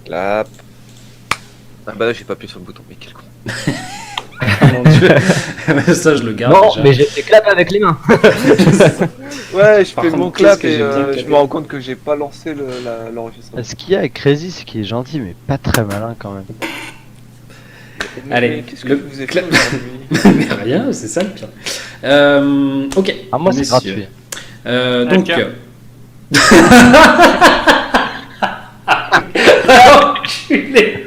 Clap. Ah bah là, j'ai pas appuyé sur le bouton, mais quel con. Mon Dieu. Ça, je le garde. Non, déjà. mais j'ai fait clap avec les mains. Ouais, je Par fais contre, mon qu'est-ce clap que et j'ai bien je clapé. me rends compte que j'ai pas lancé l'enregistrement. Ce qu'il y a avec Crazy, c'est qu'il est gentil, mais pas très malin quand même. Mais Allez, qu'est-ce que le je vous ai fait clap. aujourd'hui? Mais rien, c'est ça le pire. Ok. Ah, moi, c'est messieurs. gratuit. Donc. Tiens. Enculé.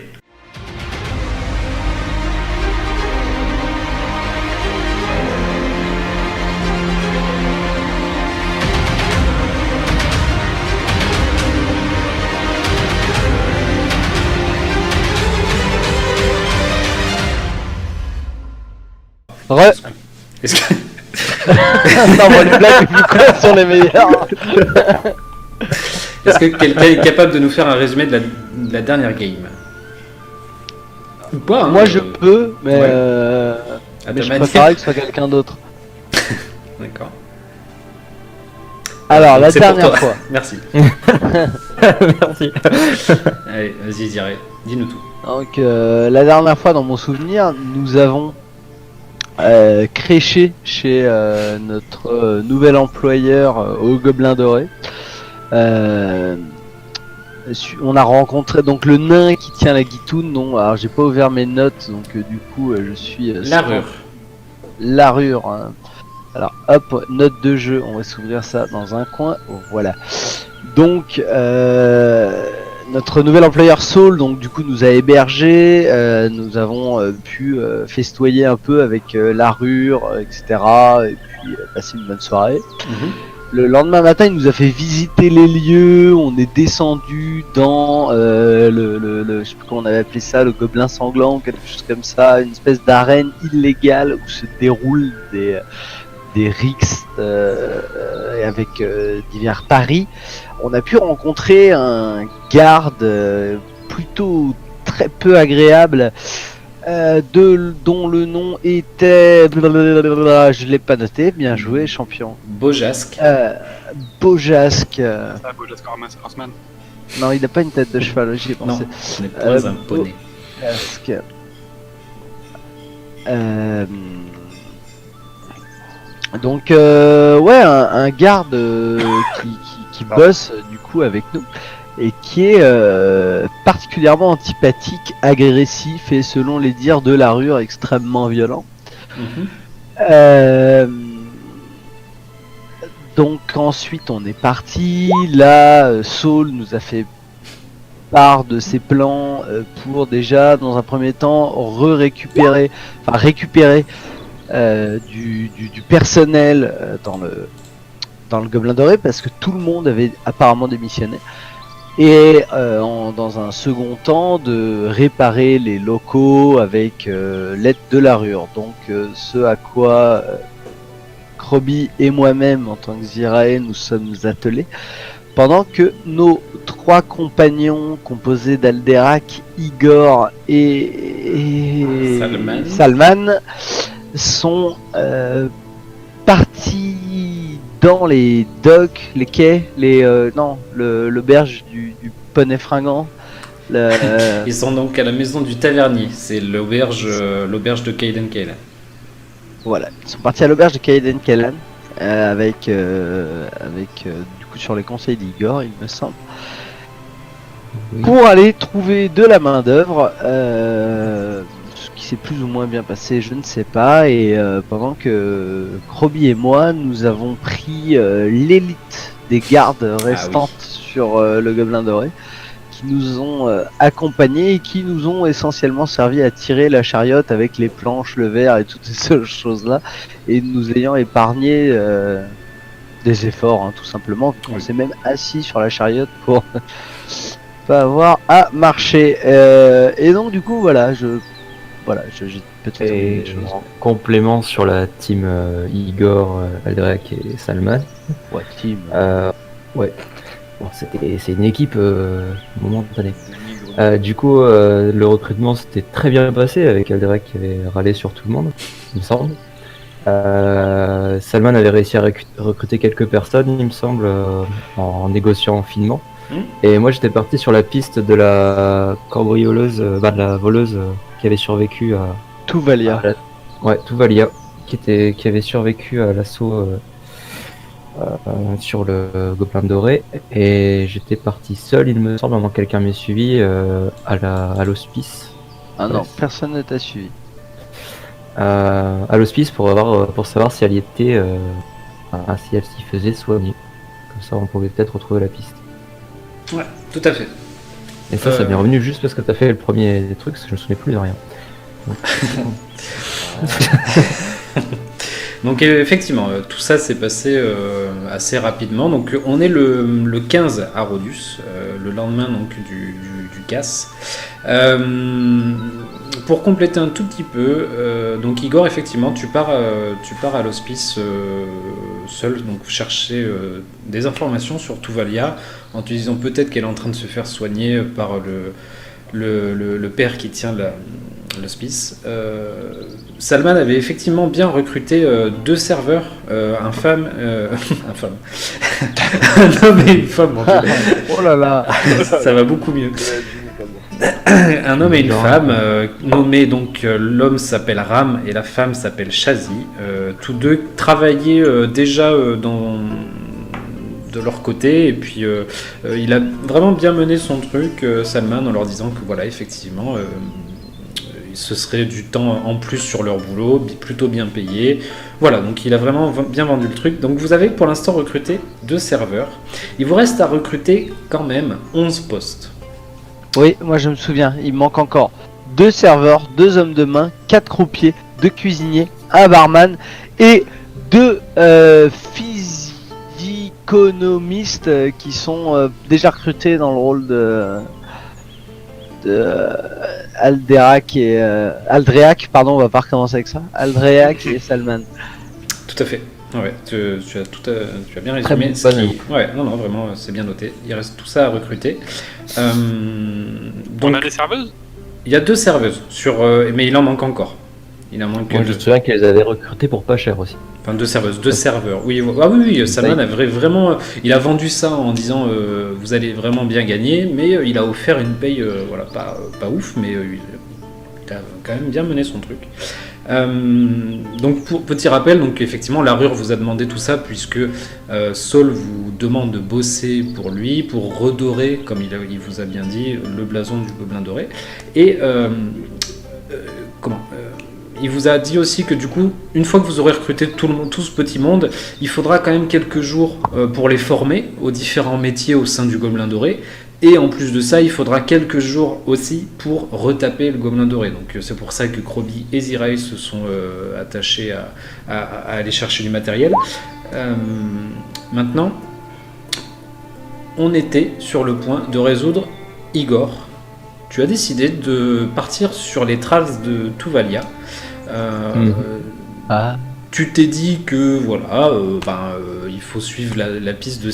Est-ce que... Non, moi, les blagues les plus cons sont les meilleures. Est-ce que quelqu'un est capable de nous faire un résumé de la dernière game? Ou pas, hein, Moi, je peux, mais, ouais. À mais ta je manière. préférerais que ce soit quelqu'un d'autre. D'accord. Alors, Donc la c'est pour dernière toi. fois. Merci. Merci. Allez, vas-y, Ziré, dis-nous tout. Donc, la dernière fois, dans mon souvenir, nous avons créché chez notre nouvel employeur au Gobelin Doré. On a rencontré donc le nain qui tient la guitoune. Non, alors j'ai pas ouvert mes notes, donc du coup je suis Larure. Larure. Hein. Alors hop, note de jeu, on va s'ouvrir ça dans un coin. Oh, voilà. Donc notre nouvel employeur Saul, donc du coup nous a hébergé. Nous avons pu festoyer un peu avec Larure, etc. Et puis passer une bonne soirée. Mhm. Le lendemain matin, il nous a fait visiter les lieux. On est descendu dans je sais plus comment on avait appelé ça, le Gobelin Sanglant ou quelque chose comme ça, une espèce d'arène illégale où se déroulent des rixes avec divers paris. On a pu rencontrer un garde plutôt très peu agréable. Dont le nom était... Je l'ai pas noté, bien joué champion. Bojasque. Bojasque. Ah, Bojack Horseman. Non, il n'a pas une tête de cheval, j'y ai Non, pensé. ce n'est pas un poney. Bojasque. Donc ouais, un garde qui bosse du coup avec nous et qui est particulièrement antipathique, agressif et selon les dires de Larure extrêmement violent. Mhm. Donc ensuite on est parti. Là, Saul nous a fait part de ses plans pour déjà dans un premier temps récupérer du personnel dans le Gobelin Doré parce que tout le monde avait apparemment démissionné. Et dans un second temps de réparer les locaux avec l'aide de Larure. Donc ce à quoi Krobi et moi-même en tant que Zirae nous sommes attelés. Pendant que nos trois compagnons composés d'Alderac, Igor et Salman sont partis dans les docks, les quais, l'auberge du poney fringant. Ils sont donc à la maison du tavernier, c'est l'auberge de Kaiden Kale. Voilà, ils sont partis à l'auberge de Kaiden Kellan avec du coup sur les conseils d'Igor, il me semble, pour aller trouver de la main d'œuvre. Ce qui s'est plus ou moins bien passé, je ne sais pas. Et pendant que Krobi et moi, nous avons pris l'élite des gardes restantes sur le Gobelin Doré, qui nous ont accompagnés et qui nous ont essentiellement servi à tirer la chariote avec les planches, le verre et toutes ces choses-là, et nous ayant épargné des efforts, hein, tout simplement. On s'est même assis sur la chariote pour pas avoir à marcher. Et donc du coup, voilà, j'ai peut-être oublié des choses. En complément sur la team Igor, Alderac et Salman. Ouais, team. Ouais. Bon, c'est une équipe momentanée. Du coup, le recrutement s'était très bien passé avec Alderac qui avait râlé sur tout le monde, il me semble. Salman avait réussi à recruter quelques personnes, il me semble, en négociant finement. Et moi j'étais parti sur la piste de la cambrioleuse, de la voleuse qui avait survécu à Tuvalia. ouais, Tuvalia, qui avait survécu à l'assaut sur le Gobelin Doré. Et j'étais parti seul, il me semble, avant que quelqu'un m'ait suivi à l'hospice. Ah non, Ouais. personne ne t'a suivi. À l'hospice pour savoir si elle y était, si elle s'y faisait soigner. Comme ça, on pouvait peut-être retrouver la piste. Ouais, tout à fait. Et ça m'est revenu juste parce que t'as fait le premier truc, parce que je me souvenais plus de rien. Donc effectivement, tout ça s'est passé assez rapidement. Donc on est le 15 à Rhodus, le lendemain donc du casse. Pour compléter un tout petit peu, donc Igor, effectivement, tu pars à l'hospice seul, donc chercher des informations sur Tuvalia, en te disant peut-être qu'elle est en train de se faire soigner par le père qui tient l'hospice. Salman avait effectivement bien recruté 2 serveurs, un homme et une femme. Mon Dieu. Oh là là. Ça va beaucoup mieux. Un homme et une femme, nommés donc l'homme s'appelle Ram et la femme s'appelle Shazi. Tous deux travaillaient déjà de leur côté, et puis il a vraiment bien mené son truc, Salman, en leur disant que voilà, effectivement, ce serait du temps en plus sur leur boulot, plutôt bien payé. Voilà, donc il a vraiment bien vendu le truc. Donc vous avez pour l'instant recruté 2 serveurs. Il vous reste à recruter quand même 11 postes. Oui, moi je me souviens, il me manque encore 2 serveurs, 2 hommes de main, 4 croupiers, 2 cuisiniers, un barman et 2 physiconomistes qui sont déjà recrutés dans le rôle de Alderac et Aldreac, pardon, on va pas recommencer avec ça. Aldreac et Salman. Tout à fait. Ouais, tu as bien Très résumé. bonne Ouais, non, vraiment, c'est bien noté. Il reste tout ça à recruter. On Donc, a des serveuses? il y a 2 serveuses, mais il en manque encore. Il en manque Moi, je 2. me souviens qu'elles avaient recruté pour pas cher aussi. Enfin, 2 serveuses, 2 serveurs. Oui, oui, Salman a vraiment. Il a vendu ça en disant vous allez vraiment bien gagner, mais il a offert une paye, voilà, pas ouf, mais il a quand même bien mené son truc. Donc pour petit rappel, donc effectivement Larure vous a demandé tout ça puisque Saul vous demande de bosser pour lui pour redorer, comme il vous a bien dit, le blason du Gobelin Doré. Et il vous a dit aussi que du coup, une fois que vous aurez recruté tout ce petit monde, il faudra quand même quelques jours pour les former aux différents métiers au sein du Gobelin Doré. Et en plus de ça, il faudra quelques jours aussi pour retaper le Gobelin Doré. Donc c'est pour ça que Krobi et Zirai se sont attachés à aller chercher du matériel. Maintenant, on était sur le point de résoudre Igor. Tu as décidé de partir sur les traces de Tuvalia. Tu t'es dit que voilà, il faut suivre la piste de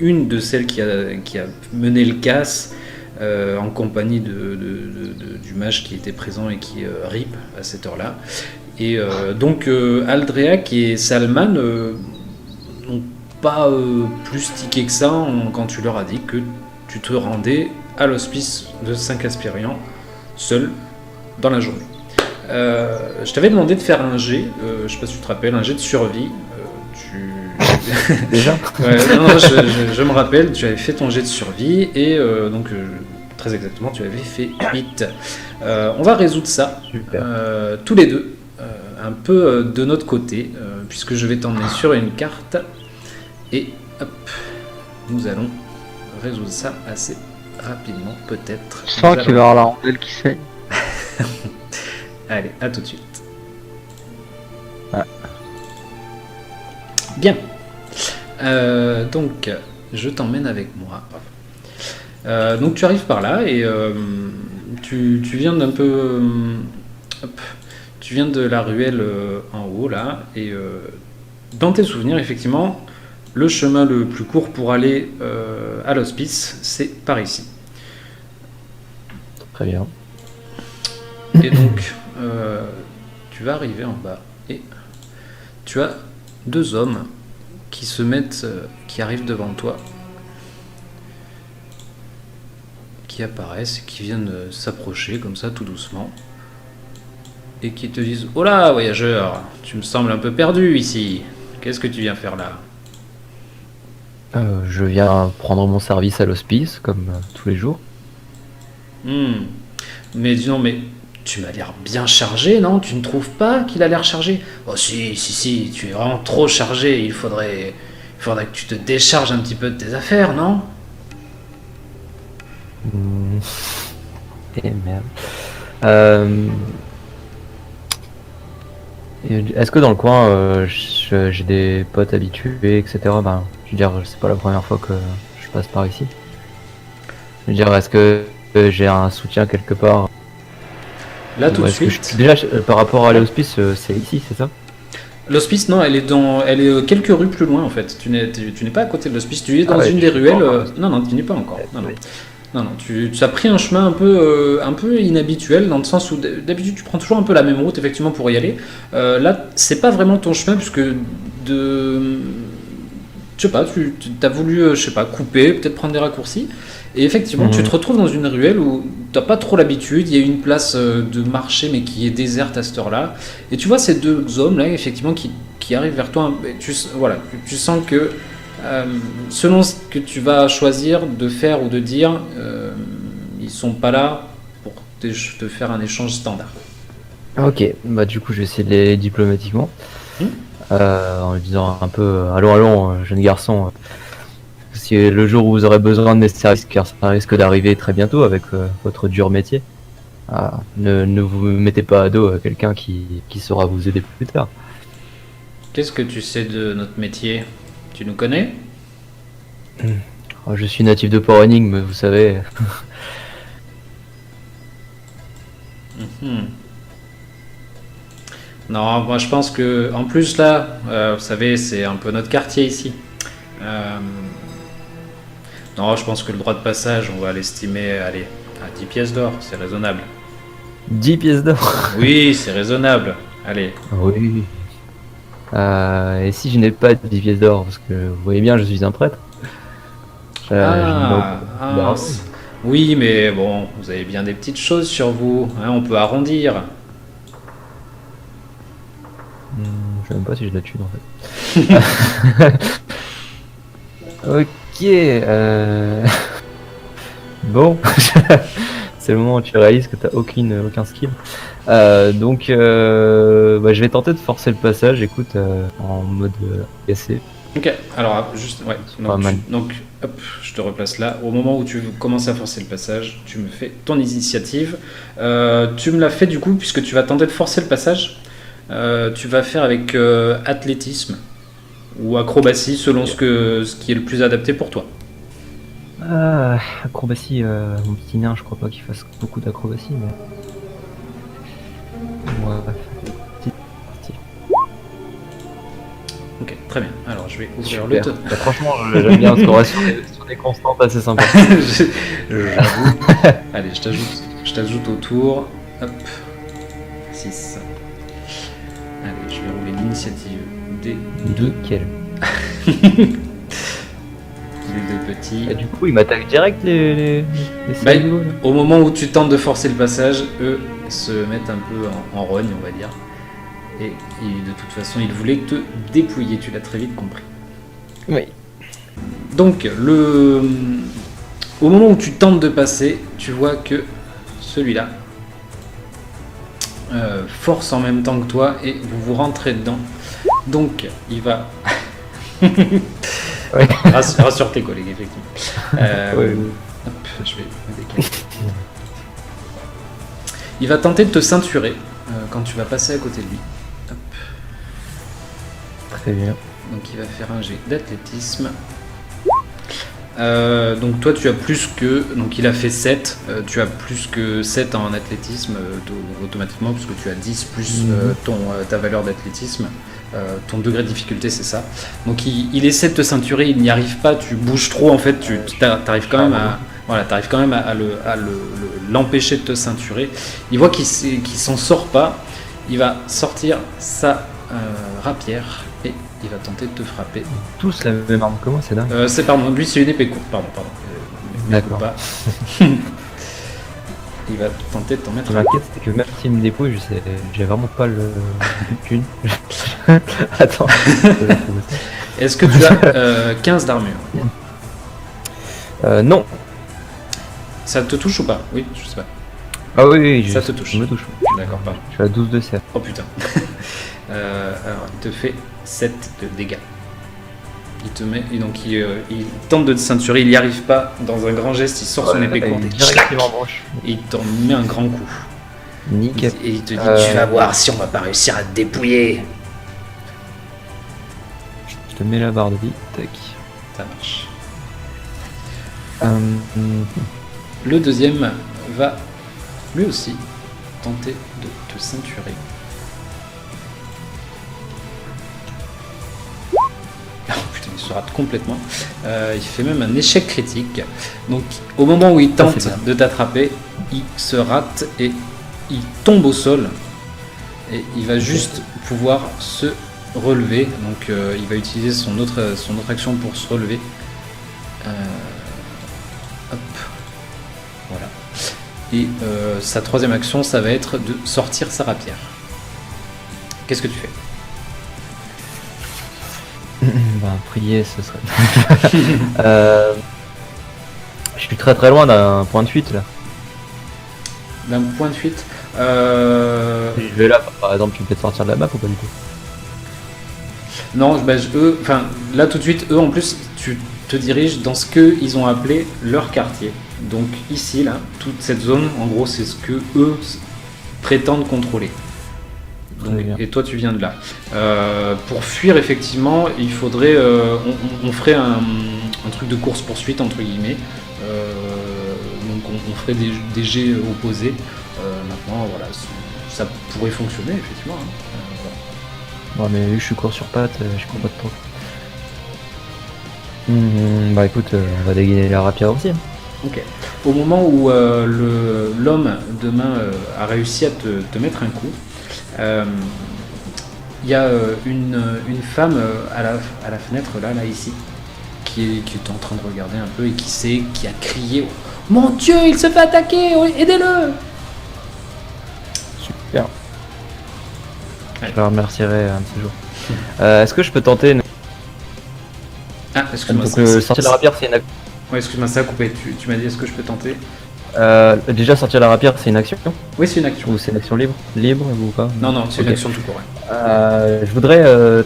une de celles qui a mené le casse en compagnie du mage qui était présent et qui rip à cette heure-là. Et donc Aldreac et Salman n'ont pas plus tiqué que ça quand tu leur as dit que tu te rendais à l'hospice de Saint-Caspérian seul dans la journée. Je t'avais demandé de faire un jet, je sais pas si tu te rappelles, un jet de survie. Déjà Ouais, non, je me rappelle, tu avais fait ton jet de survie et donc très exactement, tu avais fait 8. On va résoudre ça tous les deux, un peu de notre côté, puisque je vais t'emmener sur une carte et hop, nous allons résoudre ça assez rapidement, peut-être. Je sens qu'il va y avoir la rondelle qui saigne. Allez, à tout de suite. Ah. Bien. Donc, je t'emmène avec moi. Donc, tu arrives par là et tu viens d'un peu... tu viens de la ruelle en haut, là. Et dans tes souvenirs, effectivement, le chemin le plus court pour aller à l'hospice, c'est par ici. Très bien. Et donc, tu vas arriver en bas et tu as 2 hommes qui arrivent devant toi. qui apparaissent, qui viennent s'approcher comme ça tout doucement et qui te disent « Oh là, voyageur, tu me sembles un peu perdu ici. Qu'est-ce que tu viens faire là ?» Je viens prendre mon service à l'hospice, comme tous les jours. Mais dis donc, mais tu m'as l'air bien chargé, non? Tu ne trouves pas qu'il a l'air chargé? Oh si, tu es vraiment trop chargé. Il faudrait que tu te décharges un petit peu de tes affaires, non? Eh merde. Est-ce que dans le coin, j'ai des potes habitués, etc. Ben, je veux dire, c'est pas la première fois que je passe par ici. Je veux dire, est-ce que j'ai un soutien quelque part? Là, tout de Est-ce que suite. déjà, par rapport à l'hospice, c'est ici, c'est ça? L'hospice, non, elle est quelques rues plus loin en fait. Tu n'es pas à côté de l'hospice, tu es dans ouais, une des je suis ruelles. pas encore. Non, tu n'y es pas encore. Non, Oui. tu as pris un chemin un peu inhabituel, dans le sens où d'habitude tu prends toujours un peu la même route effectivement pour y aller. Là, c'est pas vraiment ton chemin, puisque je sais pas, tu as voulu, je sais pas, couper, peut-être prendre des raccourcis. Et effectivement, tu te retrouves dans une ruelle où tu n'as pas trop l'habitude. Il y a une place de marché, mais qui est déserte à cette heure-là. Et tu vois ces deux hommes là, effectivement, qui arrivent vers toi. Tu sens que selon ce que tu vas choisir de faire ou de dire, ils sont pas là pour te faire un échange standard. Ok, bah du coup je vais essayer de les diplomatiquement. En lui disant un peu allons, jeune garçon, si le jour où vous aurez besoin de mes services, car ça risque d'arriver très bientôt avec votre dur métier, ne vous mettez pas à dos à quelqu'un qui saura vous aider plus tard. Qu'est-ce que tu sais de notre métier? Tu nous connais? Je suis natif de Port-Énigme, mais vous savez. Non, moi je pense que, en plus là, vous savez, c'est un peu notre quartier ici. Non, je pense que le droit de passage, on va l'estimer, allez, à 10 pièces d'or, c'est raisonnable. 10 pièces d'or. Oui, c'est raisonnable. Allez. Oui. Et si je n'ai pas 10 pièces d'or, parce que vous voyez bien, je suis un prêtre. Oui, mais bon, vous avez bien des petites choses sur vous, hein, on peut arrondir. Je sais même pas si j'ai de la thune en fait. Ok. Bon, c'est le moment où tu réalises que t'as aucun skill. Donc, je vais tenter de forcer le passage. Écoute, en mode essai. Ok, alors juste, ouais. Pas mal. Donc, hop, je te replace là. Au moment où tu commences à forcer le passage, tu me fais ton initiative. Tu me l'as fait du coup, puisque tu vas tenter de forcer le passage. Tu vas faire avec athlétisme ou acrobatie, selon ce qui est le plus adapté pour toi. Acrobatie, mon petit nain, je crois pas qu'il fasse beaucoup d'acrobatie, mais. Ouais. Ok, très bien. Alors je vais ouvrir Super. le tonneau. Bah, franchement, j'aime bien parce qu'on reste sur des constantes assez sympas. J'avoue. Allez, je t'ajoute au tour. Hop. 6. Allez, je vais rouler l'initiative des Nickel. deux petits. Et du coup, ils m'attaquent direct les Bah, niveaux, là. au moment où tu tentes de forcer le passage, eux se mettent un peu en rogne, on va dire. Et de toute façon, ils voulaient te dépouiller, tu l'as très vite compris. Oui. Donc, au moment où tu tentes de passer, tu vois que celui-là force en même temps que toi et vous rentrez dedans. Donc, il va... Ouais. Rassure tes collègues, effectivement. Ouais. Hop, je vais me décaler. Il va tenter de te ceinturer quand tu vas passer à côté de lui. Hop. Très bien. Donc il va faire un jet d'athlétisme. Donc toi tu as plus que... Donc il a fait 7. Tu as plus que 7 en athlétisme automatiquement, puisque tu as 10 plus ta valeur d'athlétisme. Ton degré de difficulté, c'est ça. Donc il essaie de te ceinturer, il n'y arrive pas, tu bouges trop en fait, tu arrives quand même à... Voilà, t'arrives quand même à l'empêcher de te ceinturer. Il voit qu'il s'en sort pas. Il va sortir sa rapière et il va tenter de te frapper. Tous la même arme que moi, c'est dingue. Pardon, lui c'est une épée courte, pardon. D'accord. Pas. il va tenter de t'en Ce mettre qui un. m'inquiète, c'est que même s'il me dépouille, j'ai vraiment pas le thune. Attends. Est-ce que tu as 15 d'armure? Non. Ça te touche ou pas? Oui, je sais pas. Ah oui, Ça te touche. Ça me touche. D'accord, pardon. Je suis à 12 de CF. Oh putain. Alors, il te fait 7 de dégâts. Il te met, et donc il tente de te ceinturer, il n'y arrive pas. Dans un grand geste, il sort son épée courte et directement en branche. il t'en met un grand coup. Nickel. Et il te dit tu vas voir si on va pas réussir à te dépouiller. Je te mets la barre de vie. Tac. Ça marche. Euh, Le deuxième va lui aussi tenter de te ceinturer. Oh putain, il se rate complètement. Il fait même un échec critique. Donc au moment où il tente c'est bien. de t'attraper, il se rate et il tombe au sol. Et il va juste pouvoir se relever. Donc il va utiliser son autre action pour se relever. Hop. Voilà. Et sa troisième action, ça va être de sortir sa rapière. Qu'est-ce que tu fais? bah, prier, ce serait. Je suis très très loin d'un point de fuite là. D'un point de fuite Je vais là, par exemple, tu me fais sortir de la map ou pas du tout? Non, eux, enfin, là tout de suite, eux en plus, tu te diriges dans ce qu'ils ont appelé leur quartier. Donc ici, là, toute cette zone, en gros, c'est ce que eux prétendent contrôler. Donc, Très bien. et toi, tu viens de là. Pour fuir, effectivement, il faudrait, on ferait un truc de course-poursuite entre guillemets. Donc on ferait des jets opposés. Maintenant, voilà, ça pourrait fonctionner effectivement. Hein. Voilà. Ouais, mais vu que je suis court sur pattes, je cours pas de trop. Bah écoute, on va dégainer la rapière aussi. Hein. Ok. Au moment où l'homme de main a réussi à te mettre un coup, il y a une femme à la fenêtre là ici qui est en train de regarder un peu et qui a crié « Mon Dieu, il se fait attaquer, aidez-le !» Super. Ouais. Je la remercierai un de ces jours. Est-ce que je peux tenter une... Ah, excuse-moi. Donc, sortir la rapière, c'est une action. Ouais, excuse-moi, ça a coupé. Tu m'as dit est-ce que je peux tenter? Déjà, sortir la rapière, c'est une action? Oui, c'est une action. Ou c'est une action libre? Libre ou pas? Non, c'est une Ok. action tout court. Ouais. Je voudrais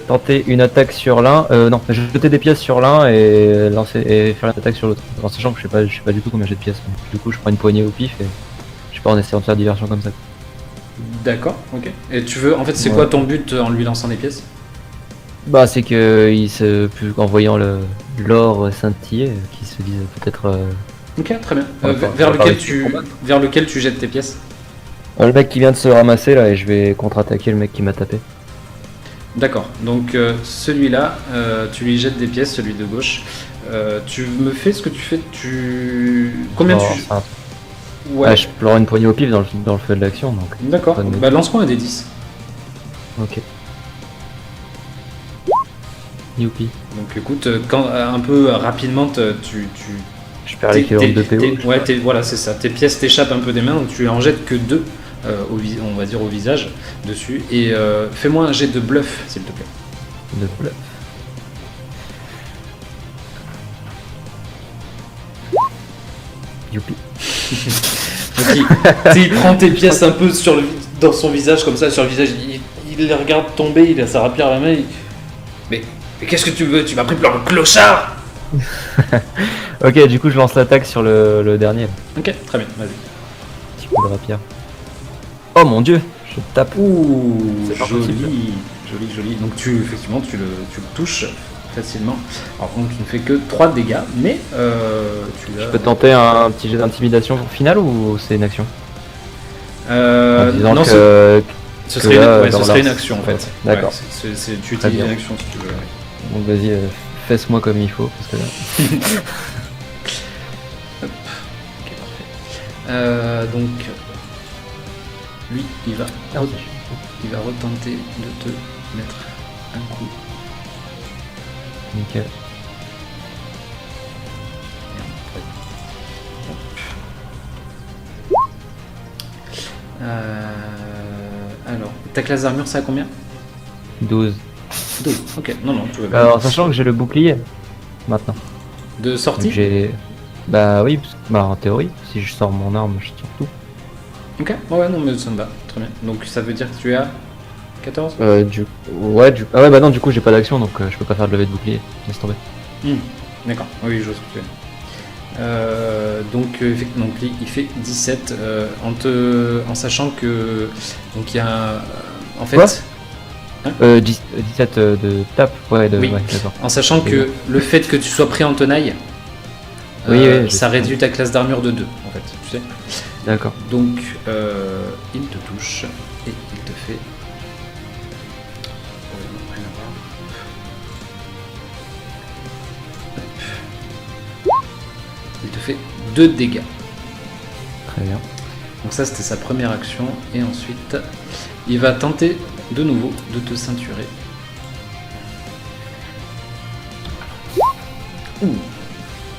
tenter une attaque sur l'un. Non, je vais jeter des pièces sur l'un et lancer et faire une attaque sur l'autre. En sachant que je sais pas du tout combien j'ai de pièces. Donc, du coup, je prends une poignée au pif et je sais pas, en essayant de faire diversion comme ça. D'accord, ok. Et tu veux, en fait, c'est Ouais. quoi ton but en lui lançant des pièces? Bah, c'est que en voyant l'or scintiller, qu'il se dise peut-être. Ok, très bien. Ouais, Vers on va vers lequel tu jettes tes pièces? Le mec qui vient de se ramasser là et je vais contre-attaquer le mec qui m'a tapé. D'accord, donc celui-là, tu lui jettes des pièces, celui de gauche. Tu me fais ce que tu fais, Combien Alors, tu... c'est un- Ouais, Ouais, je peux avoir une poignée au pif dans le feu de l'action donc. d'accord. pas de- Bah lance-moi un des 10. Ok. Youpi. Donc écoute, quand un peu rapidement, tu Je perds l'équivalent de PO. ouais, voilà, c'est ça. Tes pièces t'échappent un peu des mains, donc tu en jettes que 2, on va dire au visage, dessus. Et fais-moi un jet de bluff, s'il te plaît. De bluff. Youpi. Donc il prend tes pièces un peu dans son visage, comme ça, sur le visage, il les regarde tomber, il a sa rapière à la main. Mais qu'est-ce que tu veux? Tu m'as pris pour un clochard! Ok, du coup, je lance l'attaque sur le dernier. Ok, très bien, vas-y. Petit coup de rapière. Oh mon dieu, je tape. Ouh, C'est pas joli, possible. joli. Donc effectivement, tu le touches facilement. Alors contre, tu ne fais que 3 dégâts, mais tu Je peux tenter un petit jet d'intimidation final ou c'est une action? En disant non, que... ce que serait, là, ouais, ce dans serait une leur- action en fait. D'accord. Ouais, tu Très utilises bien. une action si tu veux. Ouais. Donc vas-y, fesse-moi comme il faut, parce que là... Ok, parfait. Donc, lui, il va retenter de te mettre un coup. Nickel. Alors, ta classe d'armure, c'est à combien? 12. 12. Ok, non, tu vas bien. Alors, sachant que j'ai le bouclier maintenant. De Donc, sortie? j'ai. Bah oui, en théorie, si je sors mon arme, je tire tout. Ok, ouais, non, mais ça me va. Très bien. Donc, ça veut dire que tu es à 14? Ah ouais, bah non, du coup, j'ai pas d'action donc je peux pas faire de levée de bouclier. Laisse tomber. D'accord, oui, je vois ce que tu veux dire. Donc, effectivement, donc, il fait 17 en sachant que. Donc, il y a. En fait. Quoi 17 de tape, ouais, Oui. ouais, d'accord. En sachant que le fait que tu sois pris en tenaille, Oui, je ça sais. réduit ta classe d'armure de 2, en fait, tu sais. D'accord. Donc, il te touche et il te fait. Rien à voir. Hop. Il te fait 2 dégâts. Très bien. Donc ça, c'était sa première action. Et ensuite, il va tenter de nouveau de te ceinturer. Ouh,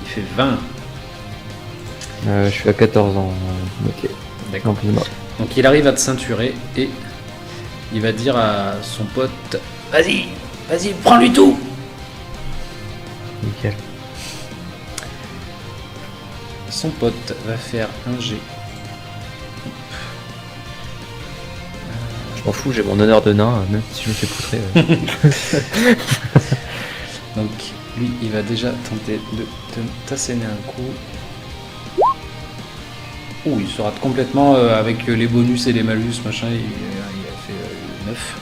il fait 20. Je suis à 14 ans. Ok. D'accord. Non, plus bas. Donc il arrive à te ceinturer et il va dire à son pote: Vas-y, prends-lui tout. Nickel. Son pote va faire un jet. Je m'en fous, j'ai mon honneur de nain, même si je me fais poutrer. Donc lui, il va déjà tenter de t'asséner un coup. Ouh, il se rate complètement avec les bonus et les malus, machin. Il a fait 9.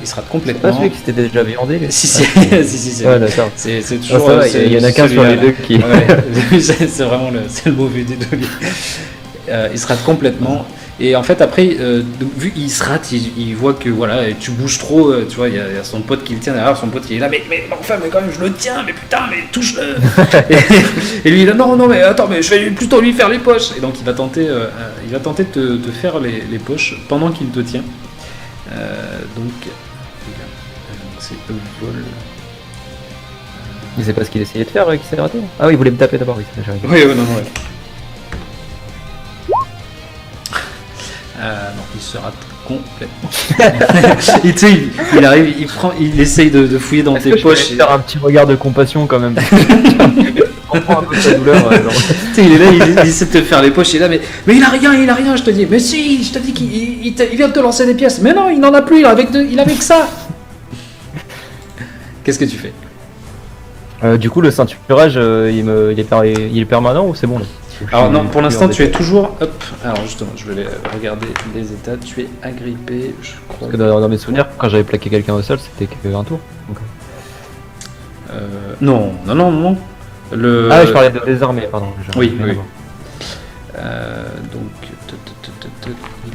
Il se rate Pas complètement. celui qui s'était déjà viandé les... Si, si, si. Ouais, d'accord. C'est Ah, toujours. ça va, il y en a qu'un sur les celui-là, deux là. qui. Ouais, c'est vraiment le mauvais des deux. Il se rate complètement. Et en fait, après, donc, vu qu'il se rate, il voit que voilà, tu bouges trop. Tu vois, il y a son pote qui le tient derrière, son pote qui est là, mais enfin, mais quand même, je le tiens, mais putain, mais touche-le. et lui, il est là, non, mais attends, mais je vais plutôt lui faire les poches. Et donc, il va tenter de te faire les poches pendant qu'il te tient. Donc, c'est vol. Mais c'est pas ce qu'il essayait de faire qui s'est raté. Ah oui, il voulait me taper d'abord, oui, c'est déjà Oui, non, ouais. Non, il se rate complètement. Et tu sais, il arrive, il essaye de fouiller dans Est-ce tes que je peux poches. lui faire un petit regard de compassion quand même. Je comprends un peu sa douleur. Genre. Tu sais, il est là, il essaie de te faire les poches, il est là, mais il a rien, je te dis. Mais si, je te dis qu'il vient de te lancer des pièces. Mais non, il n'en a plus, il avait que ça. Qu'est-ce que tu fais? Du coup, le ceinturage, il est permanent ou c'est bon là? Alors non, pour l'instant tu es toujours... Hop, alors justement, je vais regarder les états. Tu es agrippé, je crois. Parce que dans mes souvenirs, quand j'avais plaqué quelqu'un au sol, c'était qu'un tour. Donc... Non. Ah, je parlais de désarmé, pardon. Oui. D'accord. Donc,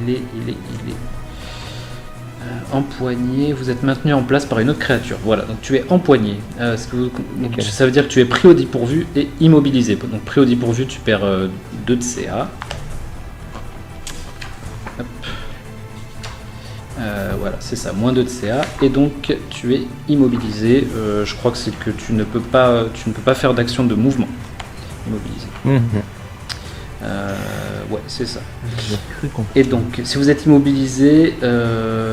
il est empoigné. Vous êtes maintenu en place par une autre créature. Voilà, donc tu es empoigné. Donc, Ok. ça veut dire que tu es pris au dépourvu et immobilisé. Donc pris au dépourvu, tu perds 2 de CA. Hop. Voilà, c'est ça, moins 2 de CA. Et donc tu es immobilisé. Je crois que c'est que tu ne peux pas faire d'action de mouvement. Immobilisé. Ouais, c'est ça. J'ai cru comprendre. Et donc, si vous êtes immobilisé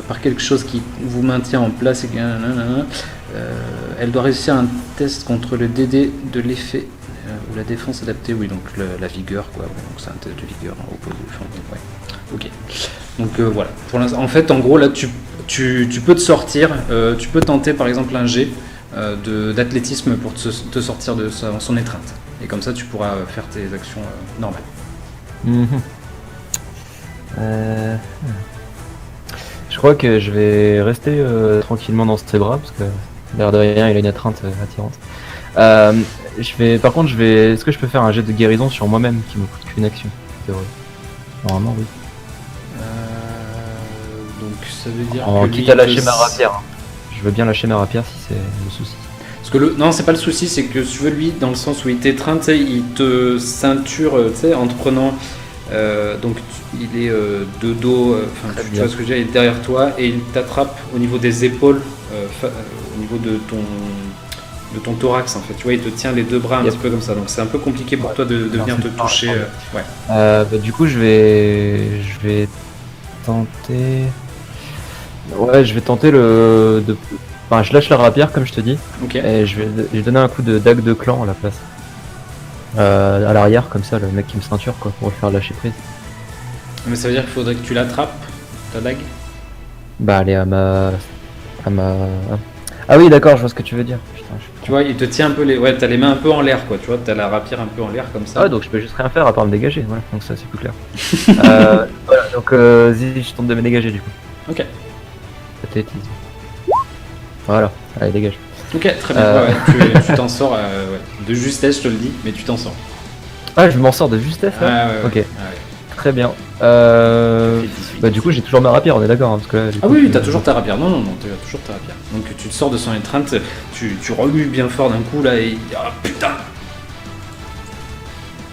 par quelque chose qui vous maintient en place, et que, elle doit réussir un test contre le DD de l'effet ou la défense adaptée. Oui, donc la vigueur, quoi. Donc c'est un test de vigueur opposé. Enfin, ouais. Ok. Donc voilà. Pour l'instant, en fait, en gros, là, tu peux te sortir. Tu peux tenter, par exemple, un jet d'athlétisme pour te sortir de son étreinte. Et comme ça, tu pourras faire tes actions normales. Je crois que je vais rester tranquillement dans ses bras parce que l'air de rien il a une étreinte attirante. Par contre est-ce que je peux faire un jet de guérison sur moi-même qui me coûte qu'une action? Normalement oui. Donc ça veut dire En que quitte lui, à lâcher ma rapière. Je veux bien lâcher ma rapière si c'est le souci. Parce que non, c'est pas le souci, c'est que si tu veux, lui, dans le sens où il t'étreint, tu sais, il te ceinture, tu sais, en te prenant. Donc il est de dos, tu vois ce que je veux dire, il est derrière toi et il t'attrape au niveau des épaules, au niveau de ton thorax en fait. Tu vois, il te tient les deux bras un petit peu comme ça. Donc c'est un peu compliqué pour toi de venir te toucher. Ouais. Du coup je vais tenter. Ouais, je vais tenter Enfin, je lâche la rapière comme je te dis, Ok. et je vais donner un coup de dague de clan à la place. À l'arrière, comme ça, le mec qui me ceinture, quoi, pour le faire lâcher prise. Mais ça veut dire qu'il faudrait que tu l'attrapes, ta dague. Bah, aller à ma. Ah oui, d'accord, je vois ce que tu veux dire. Putain, Tu vois, il te tient un peu les. Ouais, t'as les mains un peu en l'air, quoi. Tu vois, t'as la rapière un peu en l'air comme ça. Ah ouais, donc je peux juste rien faire à part me dégager, voilà, donc ça c'est plus clair. Voilà, donc Zizi, je tente de me dégager du coup. Ok. Peut-être. Voilà, allez, dégage. Ok, très bien. Ouais, tu t'en sors ouais. De justesse, je te le dis, mais tu t'en sors. Ah, je m'en sors de justesse Ah, là. ouais, ouais, Ok. ouais. Très bien. Ça fait 18. Bah du coup j'ai toujours ma rapière, on est d'accord, hein, parce que là, du Ah coup, oui, je- t'as toujours ta rapière. Non, t'as toujours ta rapière. Donc tu te sors de son étreinte, tu remues bien fort d'un coup là et. Ah putain.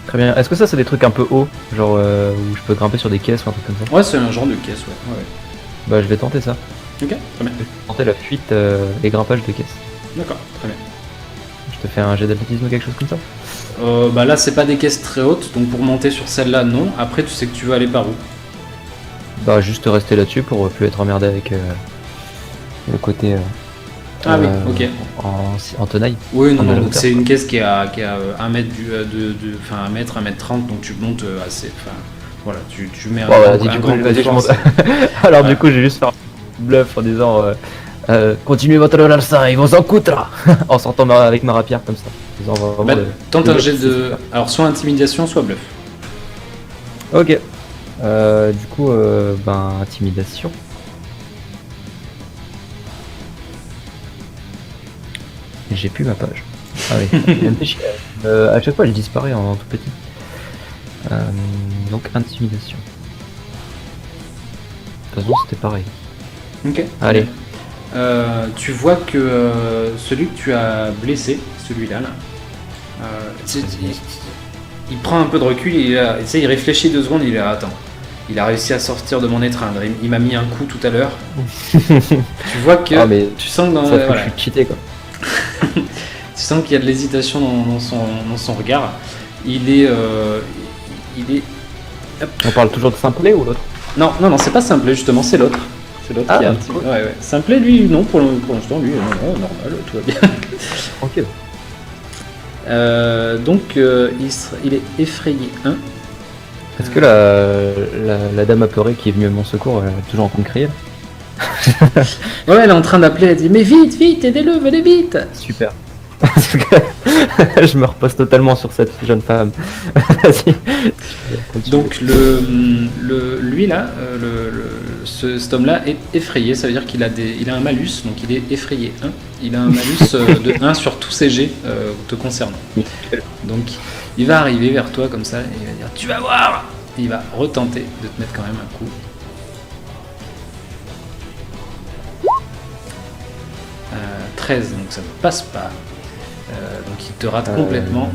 Très bien. Est-ce que ça c'est des trucs un peu hauts, genre où je peux grimper sur des caisses ou un truc comme ça? Ouais, c'est un genre de caisse, ouais. Ouais. Bah je vais tenter ça. Ok, très bien. Je vais tenter la fuite et grimpage de caisses. D'accord, très bien. Je te fais un jet d'athlétisme ou quelque chose comme ça? Bah là, c'est pas des caisses très hautes, donc pour monter sur celle-là, non. Après, tu sais que tu veux aller par où? Bah juste rester là-dessus pour plus être emmerdé avec le côté Ah oui, ok. en tenaille. Oui, non, de la non, donc hauteur, c'est quoi. une caisse qui est à 1 mètre enfin 1 mètre, 1 mètre 30, donc tu montes assez. Enfin, voilà, tu mets un, Bon, grand, vas-y, un du coup, grand coup de vas-y, je force. monte. Alors Ouais. du coup, j'ai juste fait un bluff en disant continuez votre lança, ils vont s'en coûter en sortant avec ma rapière comme ça. En disant vraiment Bah, tente un le- jet de. Alors, soit intimidation, soit bluff. Ok. Du coup, ben intimidation. J'ai plus ma page. Ah oui. Il me fait chier. À chaque fois, elle disparaît en tout petit. Donc intimidation. De toute façon, c'était pareil. Ok. Allez. Tu vois que celui que tu as blessé, celui-là, là, il prend un peu de recul, il réfléchit 2 secondes, il est là, attends. Il a réussi à sortir de mon étreindre, il m'a mis un coup tout à l'heure. Tu vois que Ah, mais tu sens que ça fait que je suis cheaté quoi. tu sens qu'il y a de l'hésitation dans son regard. Il est On parle toujours de simplet ou l'autre? non, c'est pas Simplet justement, c'est l'autre. C'est l'autre Ah, qui a un petit. cool. Ouais. Simplet, lui, non, pour l'instant, lui, non, normal, tout va bien. Tranquille. Donc, il est effrayé 1. Est-ce que la dame apeurée qui est venue à mon secours est toujours en train de crier? Ouais, elle est en train d'appeler, elle dit mais vite, aidez-le, venez vite. Super. Je me repose totalement sur cette jeune femme. Vas-y. Donc lui là, cet homme-là est effrayé, ça veut dire qu'il a un malus, donc il est effrayé 1. Il a un malus de 1 sur tous ses jets te concernant. Donc il va arriver vers toi comme ça et il va dire tu vas voir. Et il va retenter de te mettre quand même un coup. 13, donc ça ne passe pas. Donc il te rate complètement.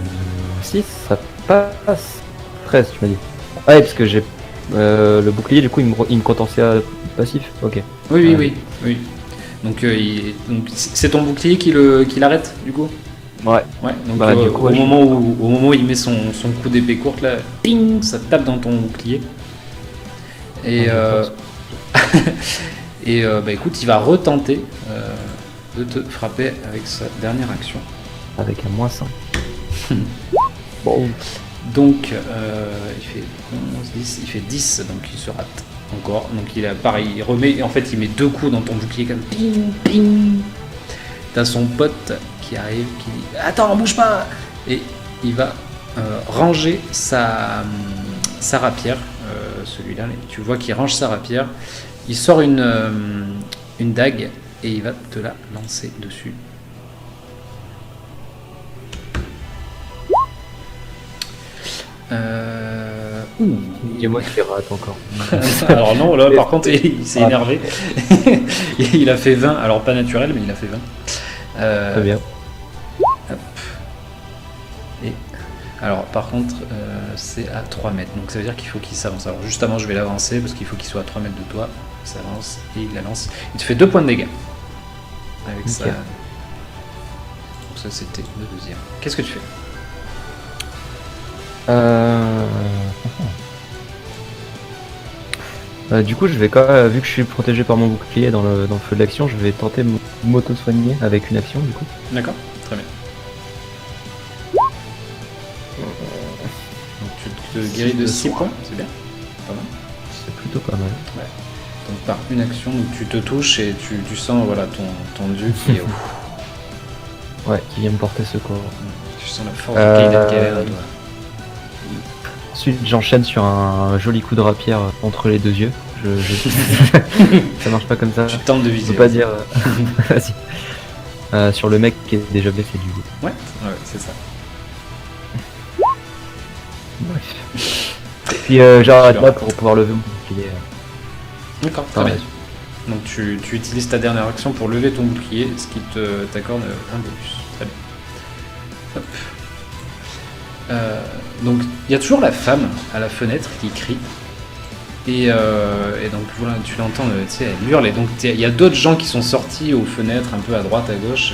6, ça passe. 13, tu m'as dit. Ah oui, parce que j'ai le bouclier, du coup, il me compte en CA passif. Ok. Oui. Donc c'est ton bouclier qui l'arrête du coup. Ouais. Ouais. Donc Bah, du coup, au ouais, moment où il met son coup d'épée courte là, ping, ça tape dans ton bouclier. Et bah écoute, il va retenter de te frapper avec sa dernière action. Avec un moins 5. Bon. Donc il fait 11, 10, il fait 10, donc il se rate encore. Donc il a pareil, il remet, en fait il met 2 coups dans ton bouclier comme ping, ping. T'as son pote qui arrive, qui dit attends, bouge pas. Et il va ranger sa rapière, celui-là. Tu vois qu'il range sa rapière. Il sort une dague et il va te la lancer dessus. Dis-moi qui rate encore. Alors non, là par contre il s'est énervé. Il a fait 20, alors pas naturel mais il a fait 20. Très bien. Et alors par contre c'est à 3 mètres, donc ça veut dire qu'il faut qu'il s'avance. Alors juste avant je vais l'avancer parce qu'il faut qu'il soit à 3 mètres de toi. Il s'avance et il la lance. Il te fait 2 points de dégâts. Avec ça. Ok. Donc ça c'était le deuxième. Qu'est-ce que tu fais? Du coup, je vais quand même, vu que je suis protégé par mon bouclier dans le feu de l'action, je vais tenter de m'auto-soigner avec une action du coup. D'accord, très bien. Donc tu te guéris de 6 points, c'est bien. Pas mal. C'est plutôt pas mal. Donc par une action, donc tu te touches et tu sens voilà, ton dieu qui est... Ouais, qui vient me porter secours. Tu sens la force de Kaiden qui est derrière toi. Ensuite, j'enchaîne sur un joli coup de rapière entre les deux yeux. Ça marche pas comme ça. Tu tentes de Je viser. peux pas dire. Vas-y. Sur le mec qui est déjà blessé du coup. Ouais, c'est ça. Bref. Puis j'arrête là pour pouvoir lever mon bouclier. D'accord, très Pareil. bien. Donc tu utilises ta dernière action pour lever ton bouclier, ce qui t'accorde un bonus. Très bien. Hop. Donc il y a toujours la femme à la fenêtre qui crie. Et donc voilà, tu l'entends, tu sais, elle hurle. Et donc il y a d'autres gens qui sont sortis aux fenêtres, un peu à droite, à gauche,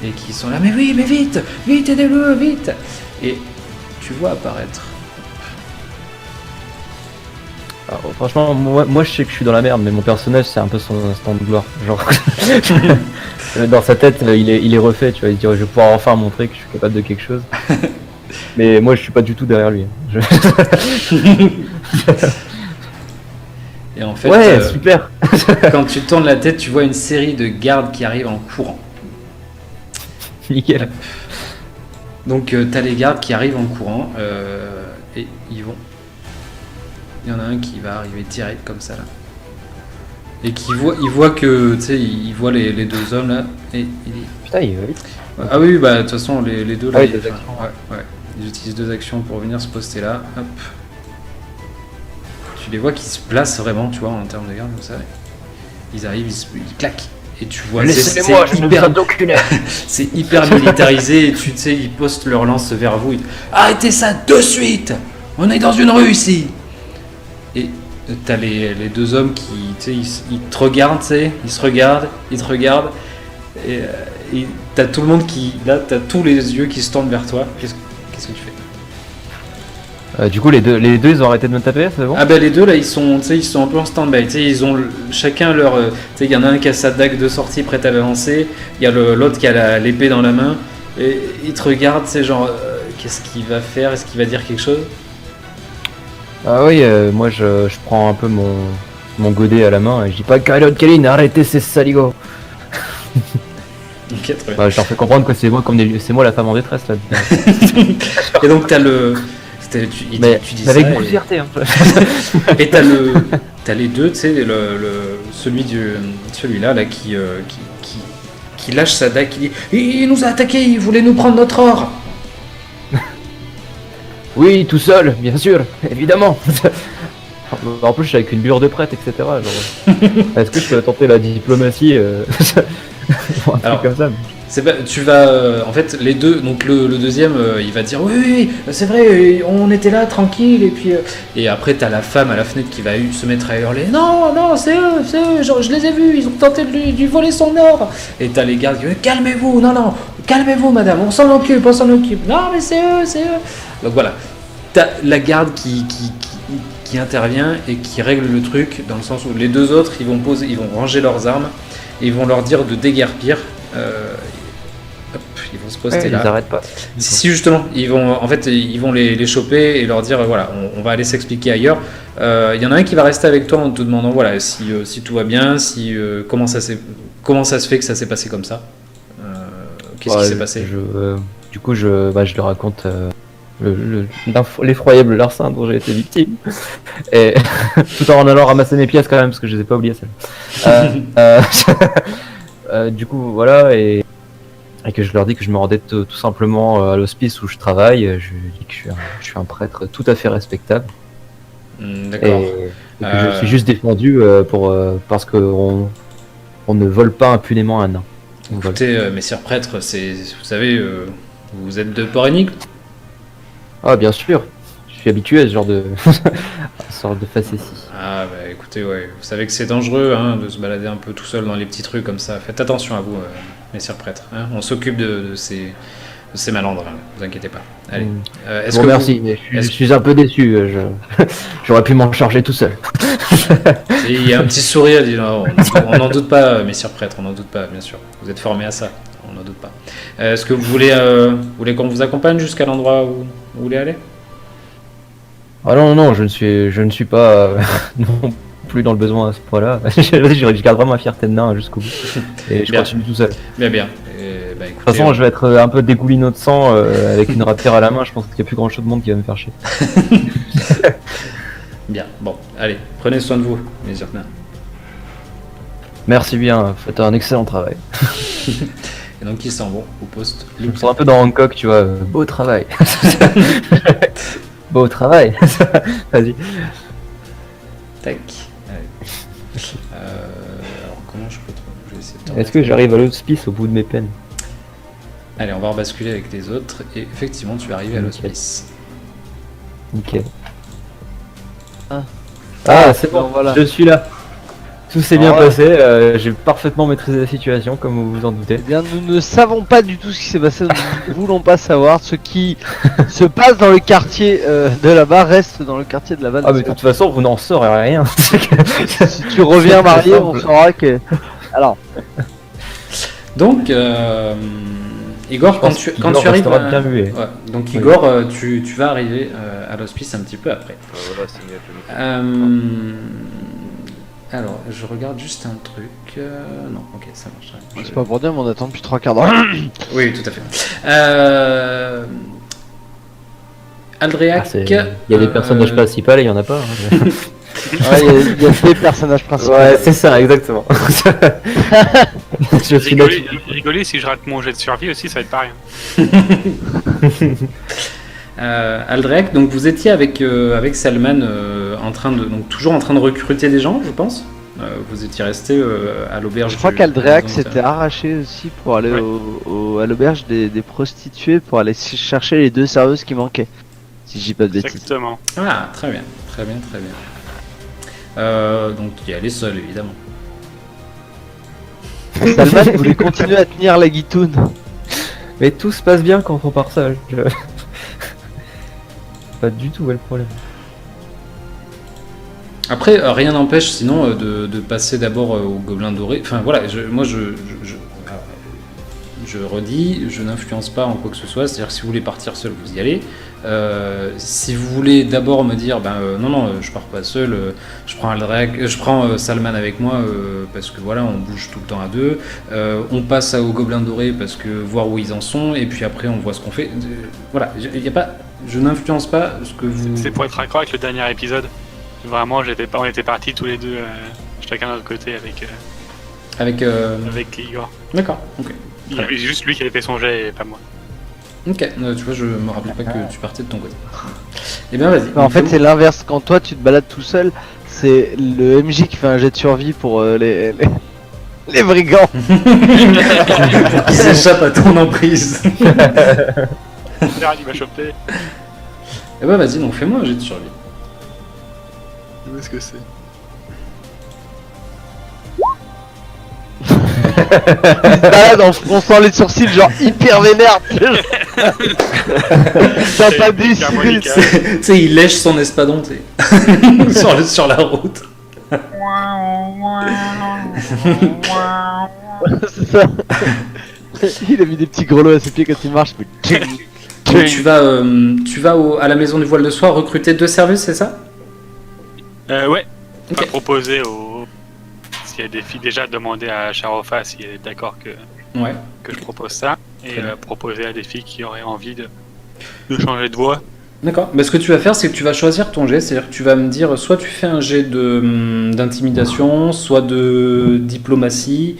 et qui sont là, mais oui, mais vite, vite, aidez-le, vite. Et tu vois apparaître. Alors, franchement, moi je sais que je suis dans la merde, mais mon personnage c'est un peu son instant de gloire. Genre, dans sa tête, il est refait, tu vois. Il se dit, je vais pouvoir enfin montrer que je suis capable de quelque chose. Mais moi je suis pas du tout derrière lui. Et en fait, Ouais, super. quand tu tournes la tête, tu vois une série de gardes qui arrivent en courant. Nickel. Donc t'as les gardes qui arrivent en courant et ils vont. Il y en a un qui va arriver direct comme ça là. Et il voit que, tu sais, il voit les deux hommes là et il dit. Putain, il va vite. Ah oui, bah de toute façon les deux là. Ah oui, deux actions. Ouais. Ils utilisent 2 actions pour venir se poster là. Hop. Tu les vois qui se placent vraiment, tu vois, en termes de garde comme ça. Ils arrivent, ils claquent. Et tu vois, Laissez-moi, je ne besoin d'aucune aide. c'est hyper militarisé. Et tu sais, ils postent leur lance vers vous. Ils disent, arrêtez ça de suite. On est dans une rue ici. Et t'as les deux hommes qui, tu sais, ils te regardent, tu sais, ils se regardent, ils te regardent. Et t'as tout le monde qui, là, t'as tous les yeux qui se tournent vers toi. Qu'est-ce que tu fais? Du coup, les deux, ils ont arrêté de me taper, c'est bon? Ah bah les deux là, ils sont un peu en stand-by. Tu sais, ils ont chacun leur, tu sais, il y en a un qui a sa dague de sortie prête à la lancer. Il y a l'autre qui a l'épée dans la main. Et ils te regardent, c'est genre, qu'est-ce qu'il va faire? Est-ce qu'il va dire quelque chose? Ah oui, moi je prends un peu mon godet à la main et je dis pas Kylo Kelly, arrêtez ces saligots. Ok, très bien. Bah, je leur fais comprendre que c'est moi la femme en détresse là. Et donc t'as le, Mais tu dis avec ça beaucoup de et, fierté. Hein. et t'as les deux, tu sais, celui-là là qui lâche sa dague, qui dit, il nous a attaqué, il voulait nous prendre notre or. Oui, tout seul, bien sûr, évidemment. En plus, je suis avec une bure de prêtre, etc. Genre, est-ce que je peux tenter la diplomatie pour un truc Alors, comme ça? C'est pas, tu vas, en fait, les deux, donc le deuxième, il va dire oui, c'est vrai, on était là tranquille, et puis et après t'as la femme à la fenêtre qui va se mettre à hurler, non, c'est eux, je les ai vus, ils ont tenté de lui voler son or, et t'as les gardes qui disent calmez-vous, non, calmez-vous madame, on s'en occupe, non mais c'est eux, donc voilà, t'as la garde qui intervient et qui règle le truc dans le sens où les deux autres ils vont ranger leurs armes et ils vont leur dire de déguerpir. Hop, ils vont se poster Ouais, là. ils arrêtent pas. Si justement, ils vont les choper et leur dire voilà, on va aller s'expliquer ailleurs. Il y en a un qui va rester avec toi en te demandant voilà si tout va bien, comment ça se fait que ça s'est passé comme ça. Qu'est-ce qui s'est passé? Du coup, je leur raconte l'effroyable larcin dont j'ai été victime, et tout en allant ramasser mes pièces quand même parce que je les ai pas oubliées celles. Du coup, voilà, et que je leur dis que je me rendais tout simplement à l'hospice où je travaille. Je dis que je suis un prêtre tout à fait respectable. D'accord. Et que je suis juste défendu parce qu'on ne vole pas impunément un nain. Écoutez, messire prêtre, vous savez, vous êtes de Porenic? Ah, bien sûr, je suis habitué à ce genre de sorte de facétie. Ah bah écoutez, ouais, vous savez que c'est dangereux de se balader un peu tout seul dans les petits trucs comme ça. Faites attention à vous, messire prêtre. Hein. On s'occupe de C'est malandrin, vous inquiétez pas. Allez. Mm. Est-ce Bon, que merci, mais je est-ce- suis un peu déçu. J'aurais pu m'en charger tout seul. Il y a un petit sourire, il dit non, on n'en doute pas, messire prêtre, on n'en doute pas, bien sûr. Vous êtes formés à ça, on n'en doute pas. Est-ce que vous voulez qu'on vous accompagne jusqu'à l'endroit où vous voulez aller? Ah non, je ne suis pas non plus dans le besoin à ce point-là. Je garde vraiment ma fierté de nain jusqu'au bout. Et je Bien. continue tout seul. De Bien. Bah, écoutez, toute façon, je vais être un peu dégoulinot de sang avec une rapière à la main. Je pense qu'il n'y a plus grand chose de monde qui va me faire chier. Bien, bon, allez, prenez soin de vous, messire nains. Merci bien, faites un excellent travail. Et donc ils s'en vont au poste. Je me sens un peu dans Hancock, tu vois. Beau travail. Beau travail. Vas-y. Tac. Allez. Alors comment je peux trouver? Je vais essayer de te Est-ce que remettre. j'arrive à l'hospice au bout de mes peines? Allez, on va rebasculer avec les autres. Et effectivement, tu es arrivé à l'hospice. Nickel. Ah. Ah, c'est bon, bon, voilà. je suis là. Tout s'est bien Voilà. passé, j'ai parfaitement maîtrisé la situation, comme vous vous en doutez. Eh bien, nous ne savons pas du tout ce qui s'est passé, nous ne voulons pas savoir. Ce qui se passe dans le quartier de là-bas reste dans le quartier de là-bas. Ah, mais de toute façon, vous n'en saurez rien. Si tu reviens marié, on saura que. Alors, Donc, Igor, quand tu arrives. bien muet. Ouais, donc, Igor, tu vas arriver à l'hospice un petit peu après. Voilà, c'est mieux que le Alors, je regarde juste un truc. Non, ok, ça marche. c'est pas pour dire, mais on attend depuis 3 quarts d'heure. Oui, tout à fait. Aldréac. Il y a des personnages principaux et il y en a pas. hein. Ouais, il y a des personnages principaux. Ouais, c'est ça, exactement. Je suis là. Rigoler, si je rate mon jet de survie aussi, ça va être pareil. Aldrek, donc vous étiez avec Salman toujours en train de recruter des gens, je pense. Vous étiez resté à l'auberge. Je crois du- qu'Aldreac du- s'était arraché aussi pour aller Ouais. à l'auberge des prostituées pour aller chercher les 2 serveuses qui manquaient. Si je dis pas de bêtises. Exactement. Ah, très bien. Donc il y allait seul, évidemment. Salman voulait continuer à tenir la guitoune. Mais tout se passe bien quand on part seul. Pas du tout, ouais, le problème. Après, rien n'empêche sinon de passer d'abord au Gobelin Doré. Enfin voilà, je redis, je n'influence pas en quoi que ce soit. C'est-à-dire que si vous voulez partir seul, vous y allez. Si vous voulez d'abord me dire, non, je pars pas seul, je prends Aldrek, je prends Salman avec moi parce que voilà, on bouge tout le temps à deux. On passe au Gobelin Doré parce que voir où ils en sont et puis après on voit ce qu'on fait. Voilà, il y a pas, je n'influence pas ce que vous. C'est pour être raccord avec le dernier épisode. Vraiment, on était partis tous les deux, chacun de notre côté Avec. avec Igor. D'accord, ok. Il y avait juste lui qui avait fait son jet et pas moi. Ok, tu vois, je me rappelais pas que tu partais de ton côté. Eh bien, vas-y. En fait, c'est l'inverse. Quand toi tu te balades tout seul, c'est le MJ qui fait un jet de survie pour les brigands. qui s'échappe à ton emprise. Merde, il m'a chopé. Eh ben, vas-y, donc fais-moi un jet de survie. Où est-ce que c'est? Il se balade en fronçant les sourcils, genre hyper vénère. T'as pas décidé. Tu sais, il lèche son espadon, tu sais, sur la route. C'est ça. Il a mis des petits grelots à ses pieds quand il marche. Mais... Donc, tu vas à la maison du voile de soie recruter 2 services, c'est ça? Ouais. On Ok. va proposer s'il y a des filles, déjà demander à Sharofa si elle est d'accord que Ouais. je propose ça. Et Très bien. proposer à des filles qui auraient envie de changer de voix. D'accord. Mais ce que tu vas faire, c'est que tu vas choisir ton jet. C'est-à-dire que tu vas me dire, soit tu fais un jet d'intimidation, soit de diplomatie,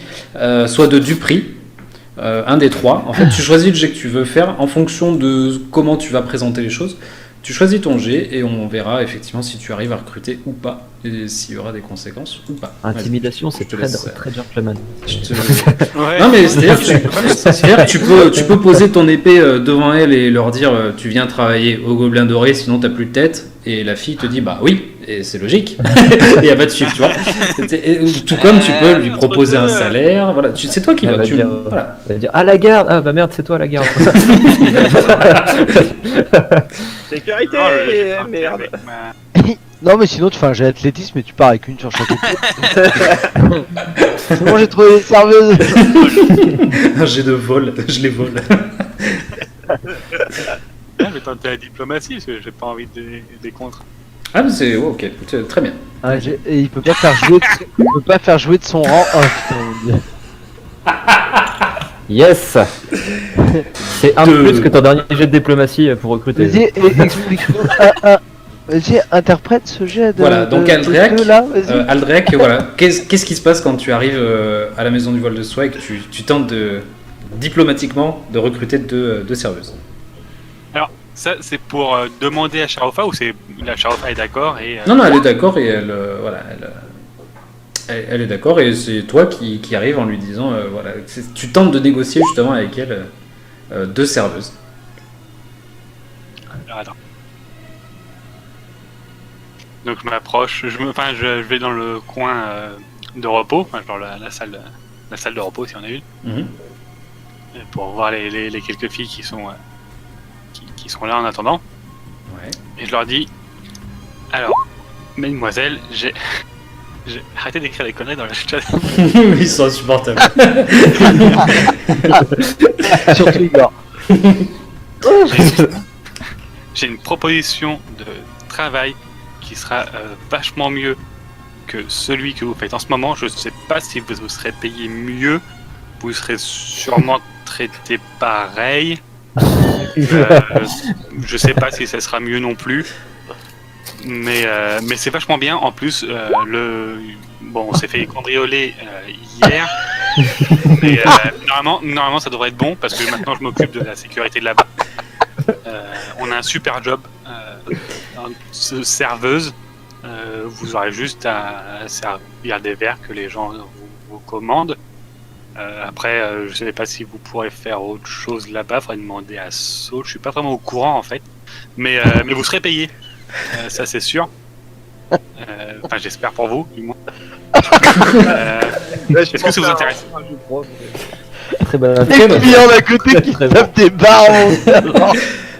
soit de duperie. Un des 3. En fait, tu choisis le jet que tu veux faire en fonction de comment tu vas présenter les choses. Tu choisis ton jet et on verra effectivement si tu arrives à recruter ou pas et s'il y aura des conséquences ou pas. Intimidation, Vas-y, c'est je te très, laisse, très gentleman. je te- Ouais. Non mais c'est-à-dire que tu peux poser ton épée devant elle et leur dire tu viens travailler au Gobelin Doré sinon t'as plus de tête et la fille te dit bah oui et c'est logique. Il n'y a pas de chiffre, tu vois. Tout comme tu peux lui proposer un salaire. Voilà, c'est toi qui Elle vas. va Tu, dire, voilà. elle va dire ah la garde, ah bah merde c'est toi la garde. Sécurité, Non, j'ai pas merde. avec ma- Non, mais sinon, tu fais un jet d'athlétisme et tu pars avec une sur chaque épaule. C'est bon, j'ai trouvé les serveuses. Un jet de vol, je les vole. Je vais tenter la diplomatie parce que j'ai pas envie des contre. Ah, mais c'est ok, c'est très bien. Ah, et il peut pas faire jouer il peut pas faire jouer de son rang. Oh putain, mon Dieu. Yes. C'est un De- de plus que ton dernier jet de diplomatie pour recruter. Vas-y, explique-nous. Vas-y, interprète ce jet de. Voilà, donc de Aldrek, deux, là, vas-y. Aldrek, voilà. Qu'est-ce qui se passe quand tu arrives à la maison du voile de soie et que tu tentes diplomatiquement de recruter deux serveuses? Alors, ça, c'est pour demander à Sharofa ou c'est la Sharofa est d'accord et. Non, elle est d'accord et elle est d'accord et c'est toi qui arrive en lui disant voilà, tu tentes de négocier justement avec elle deux serveuses. Alors, attends. Donc je m'approche, je vais dans le coin de repos, enfin, genre la salle de repos si on a une, Mhm. pour voir les quelques filles qui sont qui sont là en attendant. Ouais. Et je leur dis, alors, mesdemoiselles, j'ai arrêté d'écrire des conneries dans le chat. Ils sont insupportables. Surtout Igor. J'ai une proposition de travail qui sera vachement mieux que celui que vous faites en ce moment. Je ne sais pas si vous serez payé mieux. Vous serez sûrement traité pareil. Je sais pas si ça sera mieux non plus. Mais c'est vachement bien. En plus, on s'est fait cambrioler hier. Mais normalement, ça devrait être bon parce que maintenant je m'occupe de la sécurité de là-bas. On a un super job. Serveuse. Vous aurez juste à servir des verres que les gens vous commandent. Après, je sais pas si vous pourrez faire autre chose là-bas. Faudrait demander à Saul. Je suis pas vraiment au courant en fait. Mais vous serez payé. Ça c'est sûr. Enfin, j'espère pour vous, du moins. Est-ce que ça vous intéresse? Très bonne Et le client d'à côté qui Très tape des barres.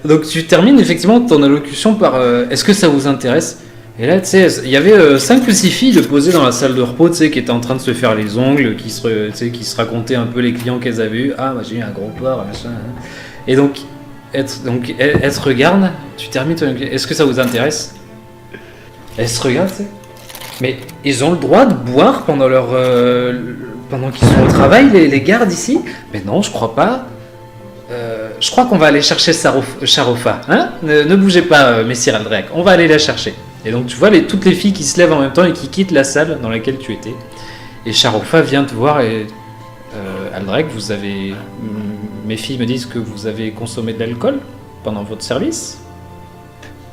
Donc tu termines effectivement ton allocution par est-ce que ça vous intéresse? Et là, tu sais, il y avait 5 ou 6 filles de posées dans la salle de repos, tu sais, qui étaient en train de se faire les ongles, qui se racontaient un peu les clients qu'elles avaient eu. Ah, moi j'ai eu un gros porc, machin. Et donc, elle se regarde, tu termines ton allocution. Est-ce que ça vous intéresse? Elle se regarde, tu sais. Mais ils ont le droit de boire pendant qu'ils sont au travail, les gardes ici? Mais non, je crois pas. Je crois qu'on va aller chercher Sharofa. Hein, ne bougez pas, messire Aldrek. On va aller la chercher. Et donc tu vois toutes les filles qui se lèvent en même temps et qui quittent la salle dans laquelle tu étais. Et Sharofa vient te voir et... Aldrek, mes filles me disent que vous avez consommé de l'alcool pendant votre service.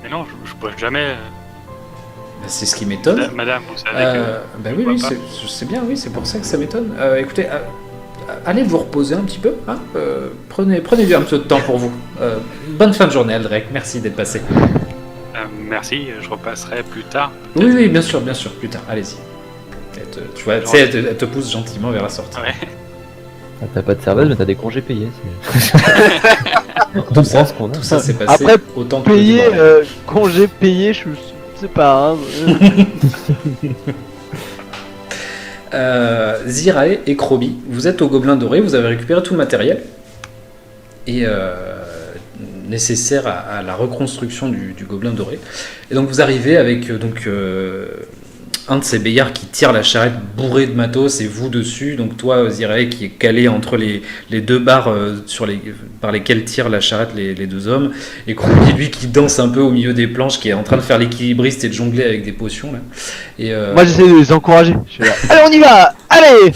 Mais non, je bois jamais. Ben, c'est ce qui m'étonne. Madame, vous savez que. Ben je oui, bois pas. je sais bien, oui, c'est pour ça que ça m'étonne. Écoutez, allez vous reposer un petit peu. Hein, prenez un peu de temps pour vous. Bonne fin de journée, Aldrek. Merci d'être passé. Merci, je repasserai plus tard. Oui, bien sûr, plus tard. Allez-y. Tu vois, tu sais, elle te pousse gentiment vers la sortie. Ouais. Ah, t'as pas de serveuse, mais t'as des congés payés. On comprend ce qu'on a. Tout ça s'est passé Après, autant que Payé, du bordel. congé payé, je sais pas. Hein. Zirae et Krobi, vous êtes au Gobelin Doré, vous avez récupéré tout le matériel et nécessaire à la reconstruction du Gobelin Doré. Et donc vous arrivez avec un de ces béillards qui tire la charrette bourrée de matos et vous dessus. Donc toi, Zirae, qui est calé entre les deux barres par lesquelles tirent la charrette les deux hommes. Et Krobi, lui, qui danse un peu au milieu des planches, qui est en train de faire l'équilibriste et de jongler avec des potions. Là. Et, Moi j'essaie de les encourager. Je suis là, allez, on y va. Allez.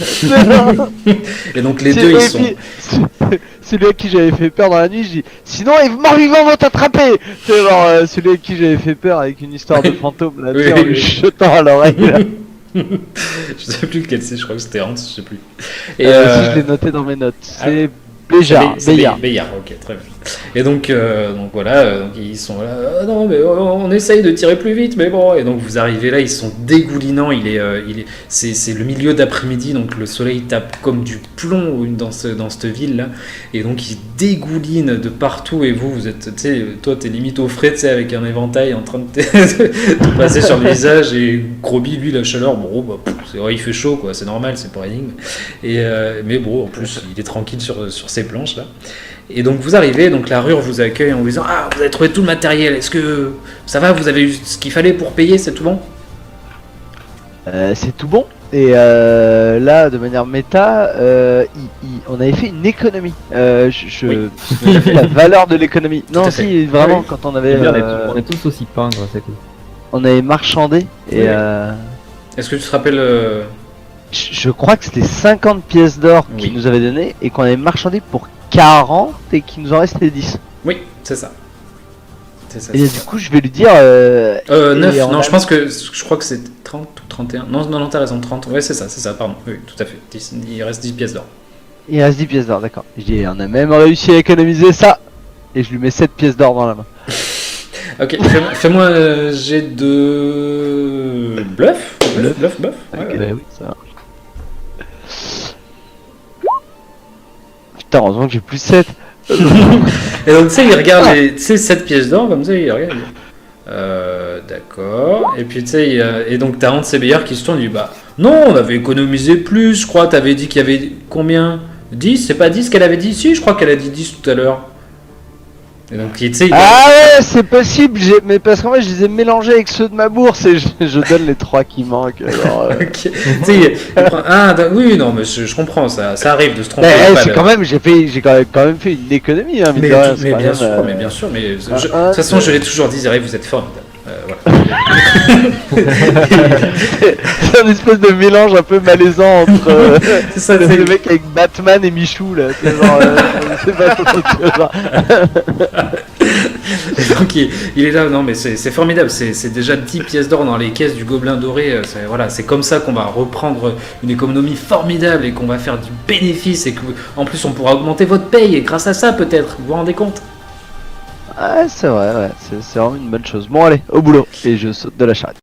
et donc les deux, ils sont... Celui à qui j'avais fait peur dans la nuit, je dis sinon les morts vivants vont t'attraper. C'est genre celui à qui j'avais fait peur avec une histoire de fantôme là, Oui, tu sais, en lui oui. chutant à l'oreille. Là. Je sais plus lequel c'est, je crois que c'était Hans, je sais plus. Et Si je l'ai noté dans mes notes, c'est Béjar. c'est Béillard, ok, très bien. Et donc voilà, donc ils sont là. Ah non, mais on essaye de tirer plus vite, mais bon. Et donc vous arrivez là, ils sont dégoulinants. C'est le milieu d'après-midi, donc le soleil tape comme du plomb dans cette ville là. Et donc ils dégoulinent de partout. Et vous êtes, tu sais, toi t'es limite au frais, tu sais, avec un éventail en train de passer sur le visage. Et Groby, lui, la chaleur, bon, bah, c'est vrai, il fait chaud, quoi. C'est normal, c'est pour Énigme. Mais bon, en plus, il est tranquille sur ces planches là. Et donc vous arrivez, donc la Rure vous accueille en vous disant ah, vous avez trouvé tout le matériel, est-ce que ça va, vous avez eu ce qu'il fallait pour payer, c'est tout bon? C'est tout bon. Et là, de manière méta, on avait fait une économie. J'ai fait la valeur de l'économie. Tout Non, à fait. si, vraiment, Oui. quand on avait, On est tous aussi pingres, c'est cool. on avait marchandé. Et Oui. Est-ce que tu te rappelles je crois que c'était 50 pièces d'or Oui. qu'ils nous avaient donné et qu'on avait marchandé pour 40 et qu'il nous en restait 10. Oui, c'est ça. C'est ça. Et c'est du ça. coup, je vais lui dire. 9, et on non, a- je crois que c'est 30 ou 31. Non, t'as raison, 30. Ouais, c'est ça, pardon. Oui, tout à fait. Il reste 10 pièces d'or. Il reste 10 pièces d'or, d'accord. Je dis, on a même réussi à économiser ça. Et je lui mets 7 pièces d'or dans la main. Ok, fais-moi un jet de bluff. Bluff. Ouais, ouais. Bah oui. Ça marche. Putain, heureusement que j'ai plus 7. Et donc, tu sais, il regarde les 7 pièces d'or, comme ça, il regarde. D'accord. Et puis, tu sais, et donc, t'as un de ces meilleurs qui se tourne et dit bah, non, on avait économisé plus, je crois. T'avais dit qu'il y avait combien 10? C'est pas 10 qu'elle avait dit? Si, je crois qu'elle a dit 10 tout à l'heure. Et donc, tu sais, Ah ouais, c'est possible, mais parce qu'en fait, je les ai mélangés avec ceux de ma bourse et je donne les 3 qui manquent. Alors, Ok. Tu sais, il prend- ah, oui, non, mais je comprends, ça arrive de se tromper. mais, pas c'est le- quand même, j'ai quand même fait une économie, hein, mine Mais, de rien, c'est mais quand bien même, sûr, mais bien sûr, mais de toute un, façon, je l'ai toujours dit, Zéré, vous êtes formidable. Voilà. c'est un espèce de mélange un peu malaisant entre C'est ça, le c'est- mec avec Batman et Michou là. C'est genre, c'est pas trop genre. Donc il est là, non mais c'est formidable, c'est déjà 10 pièces d'or dans les caisses du Gobelin Doré, voilà, c'est comme ça qu'on va reprendre une économie formidable et qu'on va faire du bénéfice et que en plus on pourra augmenter votre paye et grâce à ça peut-être, vous vous rendez compte? Ouais, c'est vrai, ouais, c'est vraiment une bonne chose. Bon, allez, au boulot. Et je saute de la charrette.